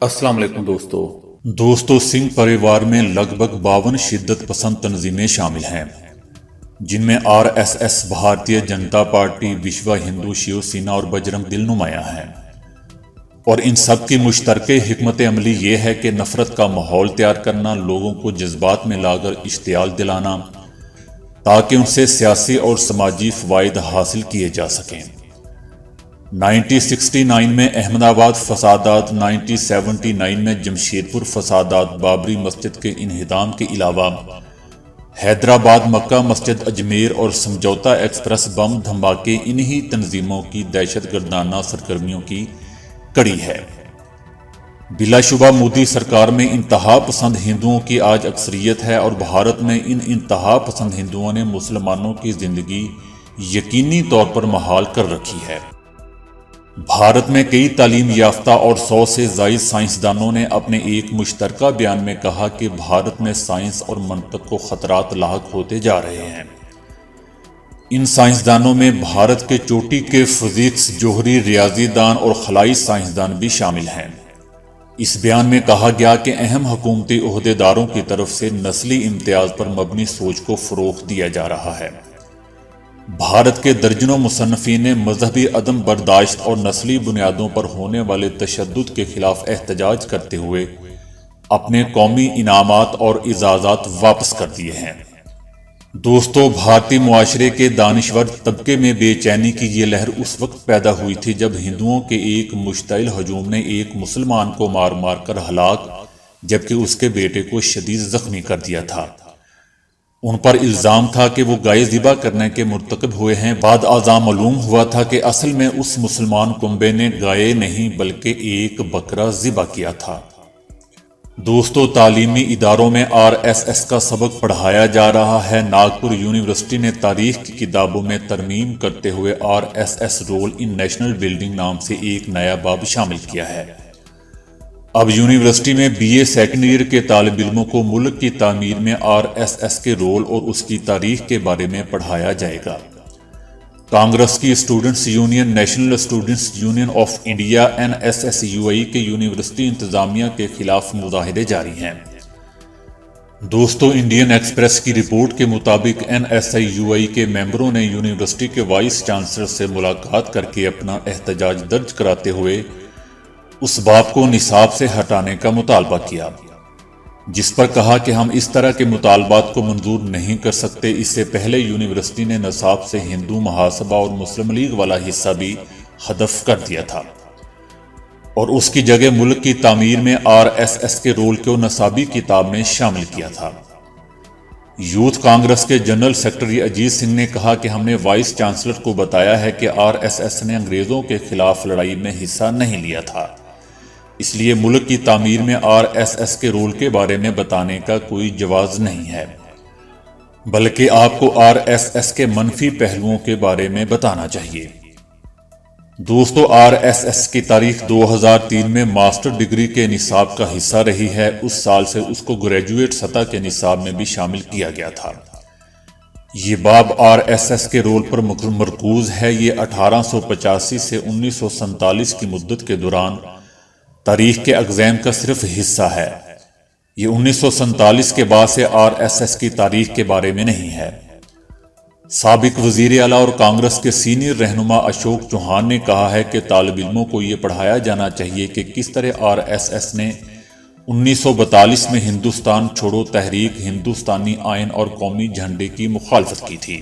السلام علیکم دوستو سنگھ پریوار میں لگ بھگ 52 شدت پسند تنظیمیں شامل ہیں جن میں RSS بھارتیہ جنتا پارٹی وشوا ہندو شیو سینا اور بجرنگ دل نمایاں ہیں اور ان سب کی مشترکہ حکمت عملی یہ ہے کہ نفرت کا ماحول تیار کرنا، لوگوں کو جذبات میں لا کر اشتعال دلانا تاکہ ان سے سیاسی اور سماجی فوائد حاصل کیے جا سکیں۔ 1969 میں احمد آباد فسادات، 1979 میں جمشیدپور فسادات، بابری مسجد کے انہدام کے علاوہ حیدرآباد مکہ مسجد، اجمیر اور سمجھوتا ایکسپریس بم دھماکے انہی تنظیموں کی دہشت گردانہ سرگرمیوں کی کڑی ہے۔ بلا شبہ مودی سرکار میں انتہا پسند ہندوؤں کی آج اکثریت ہے اور بھارت میں ان انتہا پسند ہندوؤں نے مسلمانوں کی زندگی یقینی طور پر محال کر رکھی ہے۔ بھارت میں کئی تعلیم یافتہ اور 100 سے زائد سائنسدانوں نے اپنے ایک مشترکہ بیان میں کہا کہ بھارت میں سائنس اور منطق کو خطرات لاحق ہوتے جا رہے ہیں۔ ان سائنسدانوں میں بھارت کے چوٹی کے فزکس، جوہری ریاضی دان اور خلائی سائنسدان بھی شامل ہیں۔ اس بیان میں کہا گیا کہ اہم حکومتی عہدیداروں کی طرف سے نسلی امتیاز پر مبنی سوچ کو فروغ دیا جا رہا ہے۔ بھارت کے درجنوں مصنفین نے مذہبی عدم برداشت اور نسلی بنیادوں پر ہونے والے تشدد کے خلاف احتجاج کرتے ہوئے اپنے قومی انعامات اور اعزازات واپس کر دیے ہیں۔ دوستو، بھارتی معاشرے کے دانشور طبقے میں بے چینی کی یہ لہر اس وقت پیدا ہوئی تھی جب ہندوؤں کے ایک مشتعل ہجوم نے ایک مسلمان کو مار مار کر ہلاک جبکہ اس کے بیٹے کو شدید زخمی کر دیا تھا۔ ان پر الزام تھا کہ وہ گائے ذبح کرنے کے مرتکب ہوئے ہیں۔ بعد ازاں معلوم ہوا تھا کہ اصل میں اس مسلمان کنبے نے گائے نہیں بلکہ ایک بکرا ذبح کیا تھا۔ دوستو، تعلیمی اداروں میں RSS کا سبق پڑھایا جا رہا ہے۔ ناگپور یونیورسٹی نے تاریخ کی کتابوں میں ترمیم کرتے ہوئے RSS role in national building نام سے ایک نیا باب شامل کیا ہے۔ اب یونیورسٹی میں BA سیکنڈ ایئر کے طالب علموں کو ملک کی تعمیر میں RSS کے رول اور اس کی تاریخ کے بارے میں پڑھایا جائے گا۔ کانگریس کی students union, national students union of India NSSUI کے یونیورسٹی انتظامیہ کے خلاف مظاہرے جاری ہیں۔ دوستو، انڈین ایکسپریس کی رپورٹ کے مطابق NSSUI کے ممبروں نے یونیورسٹی کے وائس چانسلر سے ملاقات کر کے اپنا احتجاج درج کراتے ہوئے اس باب کو نصاب سے ہٹانے کا مطالبہ کیا، جس پر کہا کہ ہم اس طرح کے مطالبات کو منظور نہیں کر سکتے۔ اس سے پہلے یونیورسٹی نے نصاب سے ہندو محاسبہ اور مسلم لیگ والا حصہ بھی حذف کر دیا تھا اور اس کی جگہ ملک کی تعمیر میں RSS کے رول کو نصابی کتاب میں شامل کیا تھا۔ یوتھ کانگریس کے جنرل سیکرٹری اجیت سنگھ نے کہا کہ ہم نے وائس چانسلر کو بتایا ہے کہ RSS نے انگریزوں کے خلاف لڑائی میں حصہ نہیں لیا تھا، اس لیے ملک کی تعمیر میں RSS کے رول کے بارے میں بتانے کا کوئی جواز نہیں ہے، بلکہ آپ کو RSS کے منفی پہلوؤں کے بارے میں بتانا چاہیے۔ دوستو، RSS کی تاریخ 2003 میں ماسٹر ڈگری کے نصاب کا حصہ رہی ہے۔ اس سال سے اس کو گریجویٹ سطح کے نصاب میں بھی شامل کیا گیا تھا۔ یہ باب RSS کے رول پر مرکوز ہے۔ یہ 1885 سے 1947 کی مدت کے دوران تاریخ کے ایگزام کا صرف حصہ ہے۔ یہ 1947 کے بعد سے RSS کی تاریخ کے بارے میں نہیں ہے۔ سابق وزیر اعلیٰ اور کانگریس کے سینئر رہنما اشوک چوہان نے کہا ہے کہ طالب علموں کو یہ پڑھایا جانا چاہیے کہ کس طرح RSS نے 1942 میں ہندوستان چھوڑو تحریک، ہندوستانی آئین اور قومی جھنڈے کی مخالفت کی تھی۔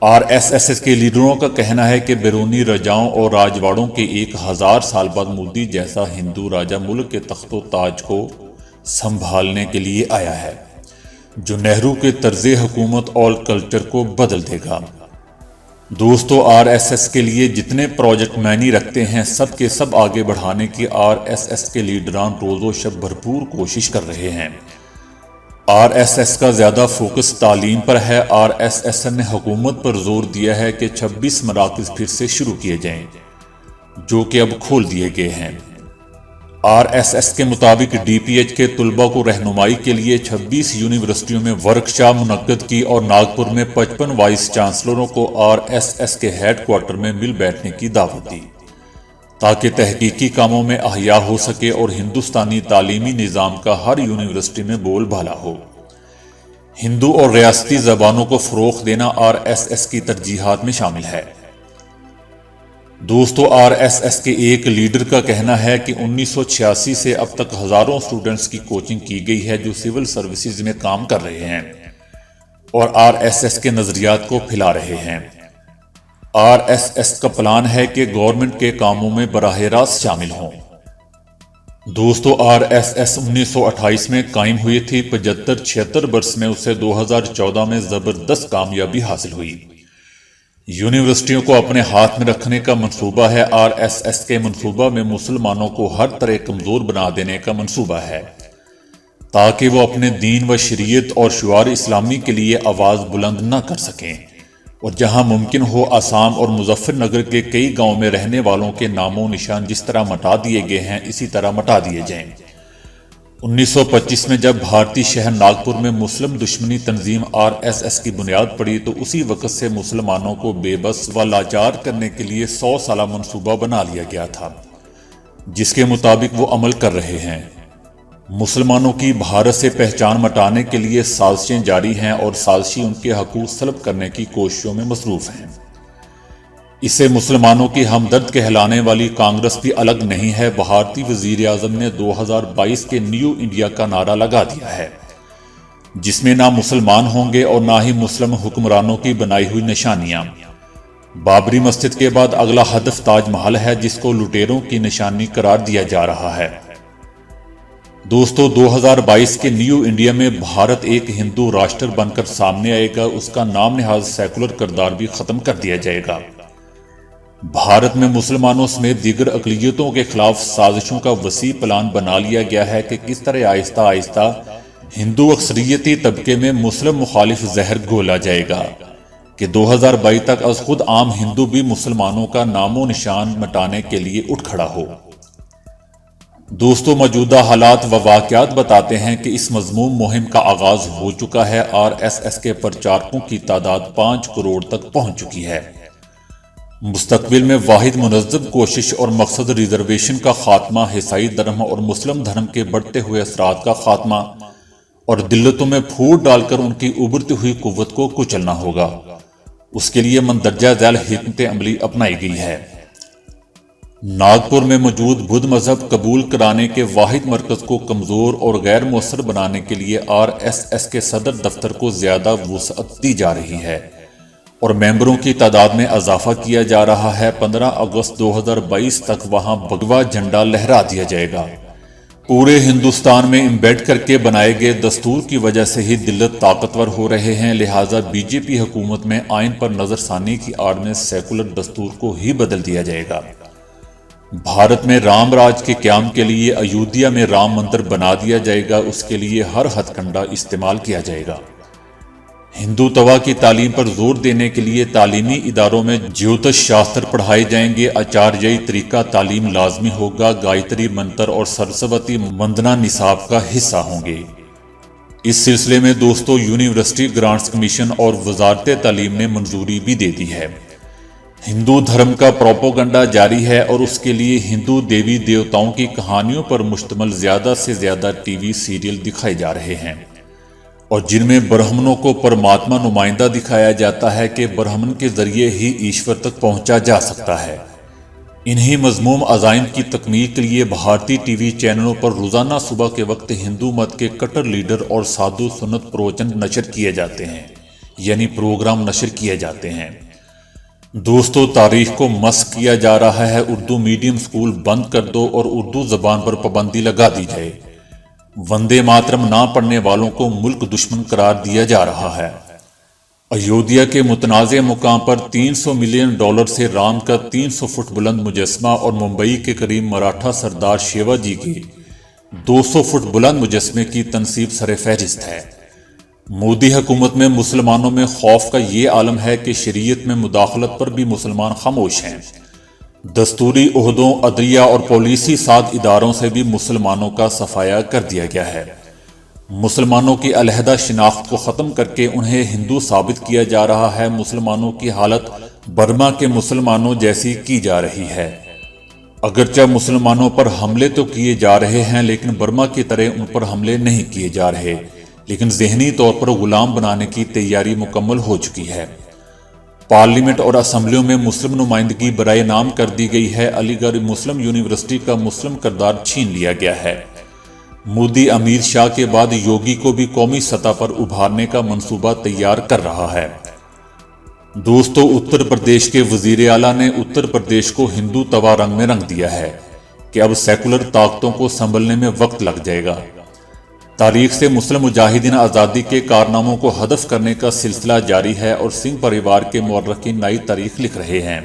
RSS کے لیڈروں کا کہنا ہے کہ بیرونی رجاؤں اور راجواڑوں کے 1000 سال بعد مودی جیسا ہندو راجا ملک کے تخت و تاج کو سنبھالنے کے لیے آیا ہے، جو نہرو کے طرز حکومت اور کلچر کو بدل دے گا۔ دوستو، RSS کے لیے جتنے پروجیکٹ معنی رکھتے ہیں سب کے سب آگے بڑھانے کی RSS کے لیڈران روز و شب بھرپور کوشش کر رہے ہیں۔ RSS کا زیادہ فوکس تعلیم پر ہے۔ RSS نے حکومت پر زور دیا ہے کہ 26 مراکز پھر سے شروع کیے جائیں، جو کہ اب کھول دیے گئے ہیں۔ RSS کے مطابق DPH کے طلباء کو رہنمائی کے لیے 26 یونیورسٹیوں میں ورکشاپ منعقد کی اور ناگپور میں 55 وائس چانسلروں کو RSS کے ہیڈ کوارٹر میں مل بیٹھنے کی دعوت دی۔ تاکہ تحقیقی کاموں میں احیاء ہو سکے اور ہندوستانی تعلیمی نظام کا ہر یونیورسٹی میں بول بالا ہو۔ ہندو اور ریاستی زبانوں کو فروغ دینا RSS کی ترجیحات میں شامل ہے۔ دوستو، RSS کے ایک لیڈر کا کہنا ہے کہ 1986 سے اب تک ہزاروں اسٹوڈنٹس کی کوچنگ کی گئی ہے جو سول سروسز میں کام کر رہے ہیں اور RSS کے نظریات کو پھیلا رہے ہیں۔ RSS کا پلان ہے کہ گورنمنٹ کے کاموں میں براہ راست شامل ہوں۔ دوستو، RSS 1928 میں قائم ہوئی تھی۔ 75-76 برس میں اسے 2014 میں زبردست کامیابی حاصل ہوئی۔ یونیورسٹیوں کو اپنے ہاتھ میں رکھنے کا منصوبہ ہے۔ RSS کے منصوبہ میں مسلمانوں کو ہر طرح کمزور بنا دینے کا منصوبہ ہے تاکہ وہ اپنے دین و شریعت اور شعار اسلامی کے لیے آواز بلند نہ کر سکیں، اور جہاں ممکن ہو آسام اور مظفر نگر کے کئی گاؤں میں رہنے والوں کے نام و نشان جس طرح مٹا دیے گئے ہیں اسی طرح مٹا دیے جائیں۔ 1925 میں جب بھارتی شہر ناگپور میں مسلم دشمنی تنظیم RSS کی بنیاد پڑی تو اسی وقت سے مسلمانوں کو بے بس و لاچار کرنے کے لیے 100 سالہ منصوبہ بنا لیا گیا تھا، جس کے مطابق وہ عمل کر رہے ہیں۔ مسلمانوں کی بھارت سے پہچان مٹانے کے لیے سازشیں جاری ہیں اور سازشی ان کے حقوق سلب کرنے کی کوششوں میں مصروف ہیں۔ اس سے مسلمانوں کی ہمدرد کہلانے والی کانگریس بھی الگ نہیں ہے۔ بھارتی وزیر اعظم نے 2022 کے نیو انڈیا کا نعرہ لگا دیا ہے، جس میں نہ مسلمان ہوں گے اور نہ ہی مسلم حکمرانوں کی بنائی ہوئی نشانیاں۔ بابری مسجد کے بعد اگلا ہدف تاج محل ہے، جس کو لٹیروں کی نشانی قرار دیا جا رہا ہے۔ دوستو، 2022 کے نیو انڈیا میں بھارت ایک ہندو راشٹر بن کر سامنے آئے گا۔ اس کا نام نہاد سیکولر کردار بھی ختم کر دیا جائے گا۔ بھارت میں مسلمانوں سمیت دیگر اقلیتوں کے خلاف سازشوں کا وسیع پلان بنا لیا گیا ہے کہ کس طرح آہستہ آہستہ ہندو اکثریتی طبقے میں مسلم مخالف زہر گھولا جائے گا کہ 2022 تک از خود عام ہندو بھی مسلمانوں کا نام و نشان مٹانے کے لیے اٹھ کھڑا ہو۔ دوستو، موجودہ حالات و واقعات بتاتے ہیں کہ اس مذموم مہم کا آغاز ہو چکا ہے۔ RSS کے پرچارکوں کی تعداد 5 کروڑ تک پہنچ چکی ہے۔ مستقبل میں واحد منظم کوشش اور مقصد ریزرویشن کا خاتمہ، عیسائی دھرم اور مسلم دھرم کے بڑھتے ہوئے اثرات کا خاتمہ اور دلتوں میں پھوٹ ڈال کر ان کی ابھرتی ہوئی قوت کو کچلنا ہوگا۔ اس کے لیے مندرجہ ذیل حکمت عملی اپنائی گئی ہے۔ ناگپور میں موجود بدھ مذہب قبول کرانے کے واحد مرکز کو کمزور اور غیر مؤثر بنانے کے لیے RSS کے صدر دفتر کو زیادہ وسعت دی جا رہی ہے اور ممبروں کی تعداد میں اضافہ کیا جا رہا ہے۔ 15 اگست 2022 تک وہاں بھگوا جھنڈا لہرا دیا جائے گا۔ پورے ہندوستان میں امبیڈ کر کے بنائے گئے دستور کی وجہ سے ہی دلت طاقتور ہو رہے ہیں، لہٰذا BJP حکومت میں آئین پر نظر ثانی کی آڑ میں سیکولر دستور کو ہی بدل دیا جائے گا۔ بھارت میں رام راج کے قیام کے لیے ایودھیا میں رام مندر بنا دیا جائے گا۔ اس کے لیے ہر ہتھ کنڈا استعمال کیا جائے گا۔ ہندو توا کی تعلیم پر زور دینے کے لیے تعلیمی اداروں میں جیوتش شاستر پڑھائے جائیں گے۔ آچاریائی طریقہ تعلیم لازمی ہوگا۔ گایتری منتر اور سرسوتی وندنا نصاب کا حصہ ہوں گے۔ اس سلسلے میں دوستو، یونیورسٹی گرانٹس کمیشن اور وزارت تعلیم نے منظوری بھی دے دی ہے۔ ہندو دھرم کا پروپیگنڈا جاری ہے اور اس کے لیے ہندو دیوی دیوتاؤں کی کہانیوں پر مشتمل زیادہ سے زیادہ ٹی وی سیریل دکھائے جا رہے ہیں، اور جن میں برہمنوں کو پرماتما نمائندہ دکھایا جاتا ہے کہ برہمن کے ذریعے ہی ایشور تک پہنچا جا سکتا ہے۔ انہی مذموم عزائم کی تکمیل کے لیے بھارتی ٹی وی چینلوں پر روزانہ صبح کے وقت ہندو مت کے کٹر لیڈر اور سادھو سنت پروچن نشر کیے جاتے ہیں، یعنی پروگرام نشر کیے جاتے ہیں۔ دوستو، تاریخ کو مسخ کیا جا رہا ہے۔ اردو میڈیم سکول بند کر دو اور اردو زبان پر پابندی لگا دی جائے۔ وندے ماترم نہ پڑھنے والوں کو ملک دشمن قرار دیا جا رہا ہے۔ ایودھیا کے متنازع مقام پر $300 ملین سے رام کا 300 فٹ بلند مجسمہ اور ممبئی کے قریب مراٹھا سردار شیوا جی کے 200 فٹ بلند مجسمے کی تنصیب سر فہرست ہے۔ مودی حکومت میں مسلمانوں میں خوف کا یہ عالم ہے کہ شریعت میں مداخلت پر بھی مسلمان خاموش ہیں۔ دستوری عہدوں، عدلیہ اور پولیسی ساز اداروں سے بھی مسلمانوں کا صفایا کر دیا گیا ہے۔ مسلمانوں کی علیحدہ شناخت کو ختم کر کے انہیں ہندو ثابت کیا جا رہا ہے۔ مسلمانوں کی حالت برما کے مسلمانوں جیسی کی جا رہی ہے۔ اگرچہ مسلمانوں پر حملے تو کیے جا رہے ہیں لیکن برما کی طرح ان پر حملے نہیں کیے جا رہے، لیکن ذہنی طور پر غلام بنانے کی تیاری مکمل ہو چکی ہے۔ پارلیمنٹ اور اسمبلیوں میں مسلم نمائندگی برائے نام کر دی گئی ہے۔ علی گڑھ مسلم یونیورسٹی کا مسلم کردار چھین لیا گیا ہے۔ مودی امیر شاہ کے بعد یوگی کو بھی قومی سطح پر ابھارنے کا منصوبہ تیار کر رہا ہے۔ دوستو، اتر پردیش کے وزیر اعلیٰ نے اتر پردیش کو ہندو توا رنگ میں رنگ دیا ہے کہ اب سیکولر طاقتوں کو سنبھلنے میں وقت لگ جائے گا۔ تاریخ سے مسلم مجاہدین آزادی کے کارناموں کو ہدف کرنے کا سلسلہ جاری ہے اور سنگھ پریوار کے مورخین نئی تاریخ لکھ رہے ہیں،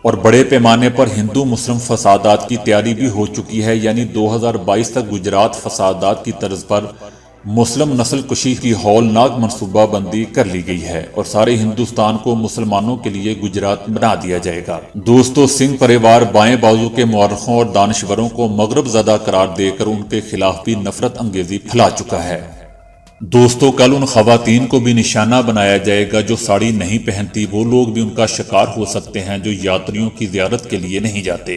اور بڑے پیمانے پر ہندو مسلم فسادات کی تیاری بھی ہو چکی ہے، یعنی 2022 تک گجرات فسادات کی طرز پر مسلم نسل کشی کی ہولناک منصوبہ بندی کر لی گئی ہے اور سارے ہندوستان کو مسلمانوں کے لیے گجرات بنا دیا جائے گا۔ دوستو، سنگھ پریوار بائیں بازو کے مورخوں اور دانشوروں کو مغرب زدہ قرار دے کر ان کے خلاف بھی نفرت انگیزی پھیلا چکا ہے۔ دوستو، کل ان خواتین کو بھی نشانہ بنایا جائے گا جو ساڑی نہیں پہنتی، وہ لوگ بھی ان کا شکار ہو سکتے ہیں جو یاتریوں کی زیارت کے لیے نہیں جاتے۔